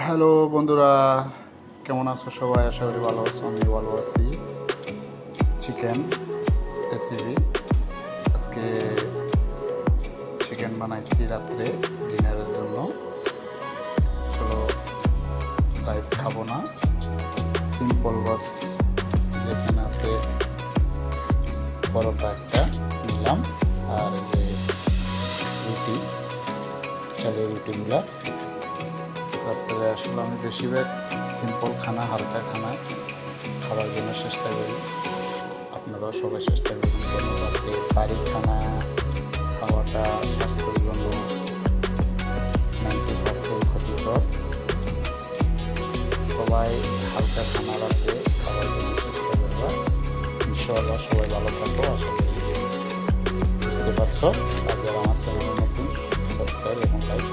Hello বন্ধুরা, কেমন আছো সবাই? আশা করি ভালো আছো। আমি ভালো আছি। চিকেন রেসিপি, আজকে চিকেন বানাইছি রাত্রে ডিনারের জন্য। চলো, রাইস খাবো না, সিম্পল বাস যেখানে আছে পরোটা একটা নিলাম, আর এই যে রুটি, চালের রুটি নিলাম। রাত্রে আসলে আমি বেশিরভাগ সিম্পল খানা, হালকা খানা খাওয়ার জন্য চেষ্টা করি। আপনারাও সবাই চেষ্টা করবেন যেন রাত্রে ভারী খানা খাওয়াটা স্বাস্থ্যের জন্য 90% ক্ষতিকর। সবাই হালকা খানা রাত্রে খাওয়ার জন্য চেষ্টা করবা। ইনশাআল্লাহ সবাই ভালো থাকো, আশা করি বুঝতে পারছো। আর যারা আমার চ্যানেলের নতুন, সাবস্ক্রাইব এবং লাইক